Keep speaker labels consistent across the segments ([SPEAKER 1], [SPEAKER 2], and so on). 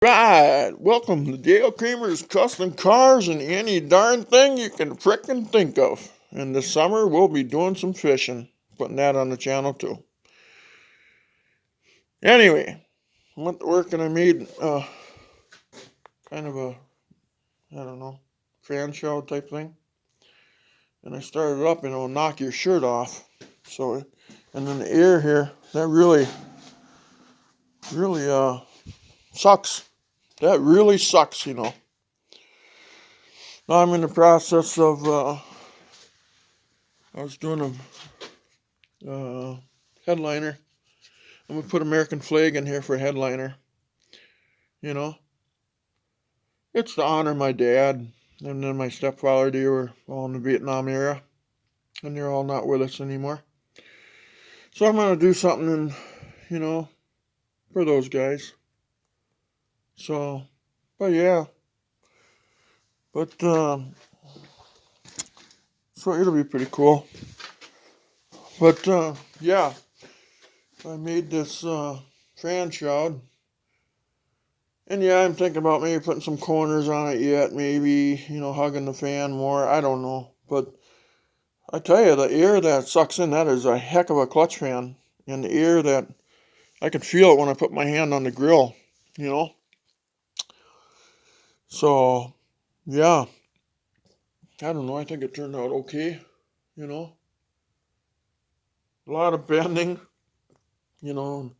[SPEAKER 1] Right, welcome to Dale Creamer's Custom Cars and any darn thing you can frickin' think of. And this summer we'll be doing some fishing, putting that on the channel too. Anyway, I went to work and I made kind of a, I don't know, fan shell type thing. And I started up and it'll knock your shirt off. So, and then the air here, that really sucks. That really sucks, Now I'm in the process of, I was doing a headliner. I'm going to put American flag in here for a headliner. It's to honor my dad and then my stepfather. They were all in the Vietnam era, and they're all not with us anymore. So I'm going to do something, for those guys. So, but yeah. So it'll be pretty cool. But, yeah. I made this fan shroud. And yeah, I'm thinking about maybe putting some corners on it yet. Maybe, hugging the fan more. I don't know. But I tell you, the air that sucks in, that is a heck of a clutch fan. And the air that, I can feel it when I put my hand on the grill, So, yeah. I don't know. I think it turned out okay, A lot of bending, I want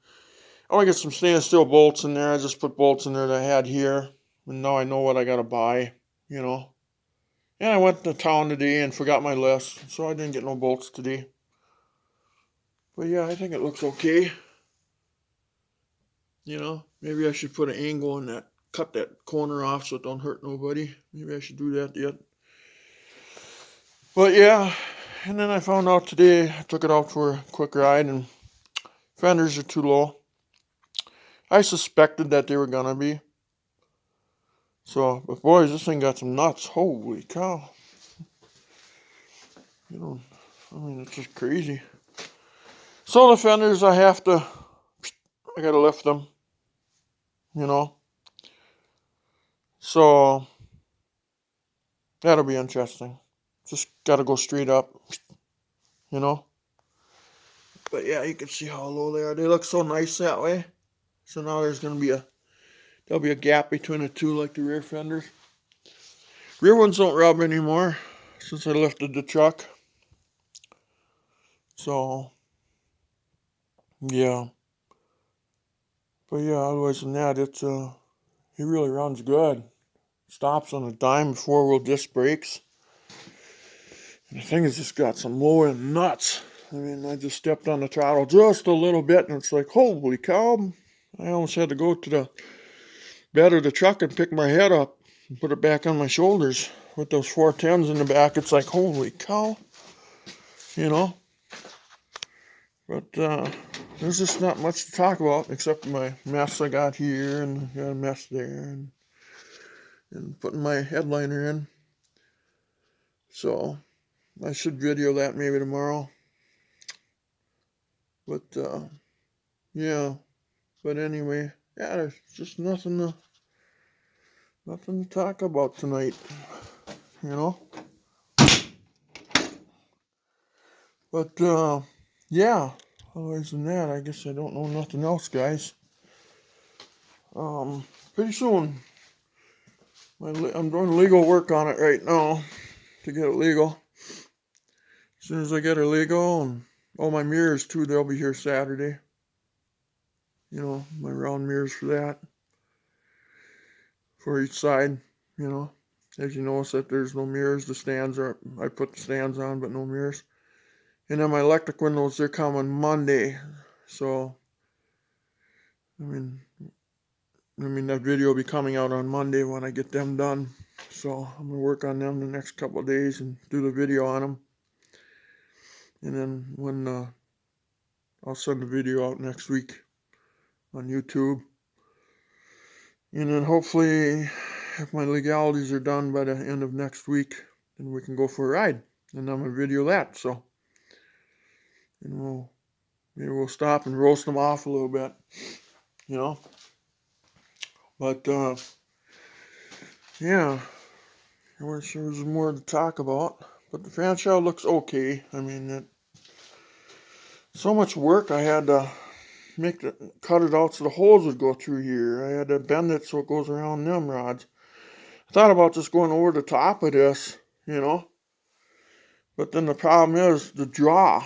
[SPEAKER 1] to get some stainless steel bolts in there. I just put bolts in there that I had here. And now I know what I got to buy, And I went to town today and forgot my list, so I didn't get no bolts today. But yeah, I think it looks okay. Maybe I should put an angle in that, cut that corner off so it don't hurt nobody. Maybe I should do that yet. But yeah, and then I found out today, I took it out for a quick ride and fenders are too low. I suspected that they were gonna be. So, but boys, this thing got some nuts. Holy cow. It's just crazy. So the fenders, I gotta lift them, So, that'll be interesting. Just gotta go straight up, But yeah, you can see how low they are. They look so nice that way. So now there'll be a gap between the two like the rear fenders. Rear ones don't rub anymore since I lifted the truck. So, yeah. But yeah, otherwise than that, he really runs good. Stops on a dime, 4-wheel disc brakes. And the thing has just got some low end nuts. I mean, I just stepped on the throttle just a little bit, and it's like, holy cow. I almost had to go to the bed of the truck and pick my head up and put it back on my shoulders. With those 410s in the back, it's like, holy cow. But there's just not much to talk about except my mess I got here and got a mess there and putting my headliner in. So I should video that maybe tomorrow. But yeah. But anyway, yeah, there's just nothing to talk about tonight. But yeah. Otherwise than that, I guess I don't know nothing else, guys. Pretty soon, I'm doing legal work on it right now to get it legal. As soon as I get it legal, and all my mirrors too, they'll be here Saturday. My round mirrors for that, for each side. As you notice that there's no mirrors. The stands I put the stands on, but no mirrors. And then my electric windows, they're coming Monday. So, I mean, that video will be coming out on Monday when I get them done. So I'm going to work on them the next couple of days and do the video on them. And then when I'll send the video out next week on YouTube. And then hopefully, if my legalities are done by the end of next week, then we can go for a ride. And I'm going to video that. So, maybe we'll stop and roast them off a little bit. But yeah, I wish there was more to talk about. But the fan shroud looks okay. I mean, so much work I had to cut it out so the holes would go through here. I had to bend it so it goes around them rods. I thought about just going over the top of this, but then the problem is the draw.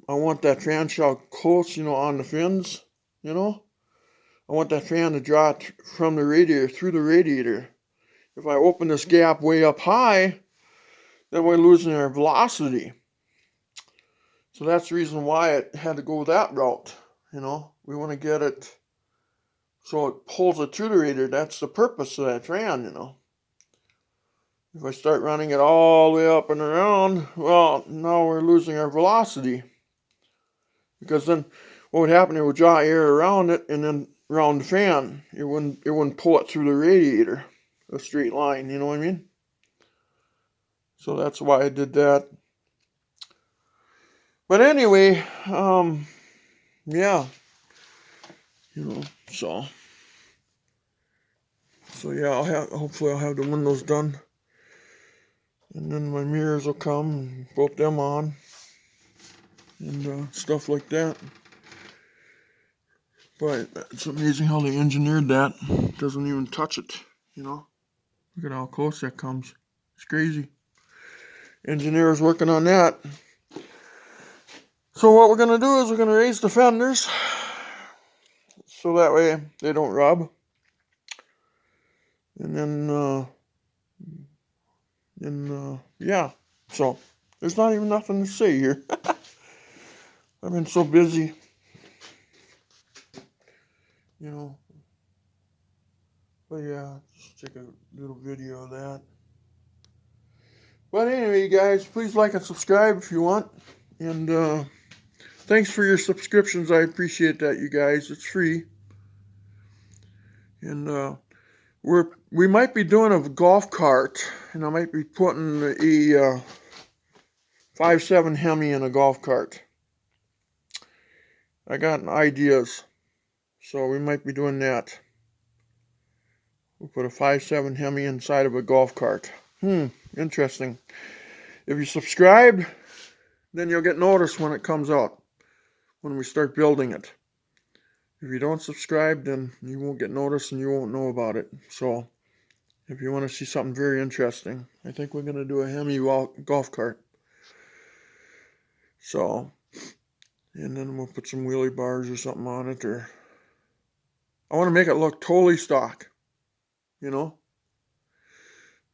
[SPEAKER 1] I want that fan shroud close, on the fins, I want that fan to draw from the radiator, through the radiator. If I open this gap way up high, then we're losing our velocity. So that's the reason why it had to go that route, We want to get it so it pulls it through the radiator. That's the purpose of that fan, If I start running it all the way up and around, well, now we're losing our velocity. Because then what would happen, it would draw air around it and then around the fan. It wouldn't pull it through the radiator, a straight line, you know what I mean? So that's why I did that. But anyway, yeah, so yeah, hopefully I'll have the windows done. And then my mirrors will come and put them on and stuff like that. But it's amazing how they engineered that. It doesn't even touch it, Look at how close that comes. It's crazy. Engineers working on that. So what we're going to do is we're going to raise the fenders so that way they don't rub. And then, yeah. So there's not even nothing to say here. I've been so busy, But yeah, just take a little video of that. But anyway, guys, please like and subscribe if you want. And thanks for your subscriptions. I appreciate that, you guys. It's free. And we might be doing a golf cart, and I might be putting a 5.7 Hemi in a golf cart. I got ideas, so we might be doing that. We'll put a 5.7 Hemi inside of a golf cart. Interesting. If you subscribe, then you'll get notice when it comes out, when we start building it. If you don't subscribe, then you won't get notice and you won't know about it. So if you want to see something very interesting, I think we're going to do a Hemi golf cart. So, and then we'll put some wheelie bars or something on it, or I want to make it look totally stock,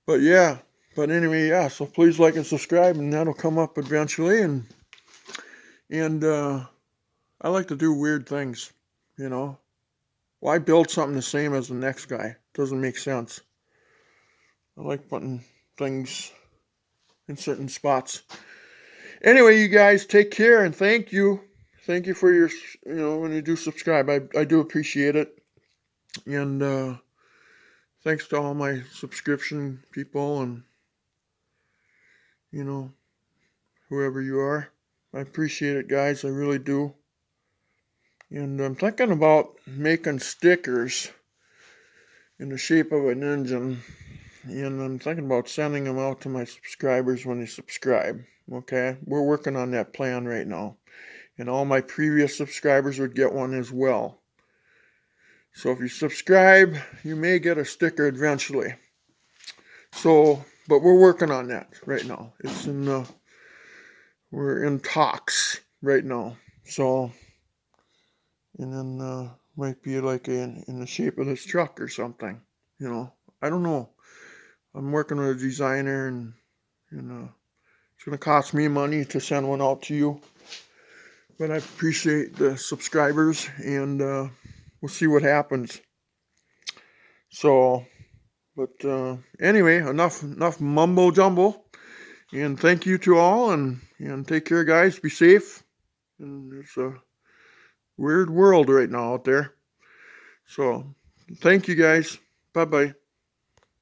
[SPEAKER 1] But yeah, anyway, yeah, so please like and subscribe, and that'll come up eventually. And I like to do weird things, Why build something the same as the next guy? Doesn't make sense. I like putting things in certain spots. Anyway, you guys, take care, and thank you. Thank you for your, when you do subscribe. I do appreciate it. And thanks to all my subscription people and, whoever you are. I appreciate it, guys. I really do. And I'm thinking about making stickers in the shape of an engine. And I'm thinking about sending them out to my subscribers when they subscribe. Okay? We're working on that plan right now. And all my previous subscribers would get one as well. So if you subscribe, you may get a sticker eventually. So, but we're working on that right now. We're in talks right now. So, and then might be like in the shape of this truck or something. I don't know. I'm working with a designer, and it's going to cost me money to send one out to you. But I appreciate the subscribers, and we'll see what happens. So, but anyway, enough mumbo jumbo. And thank you to all, and take care, guys. Be safe. And it's a weird world right now out there. So, thank you, guys. Bye-bye.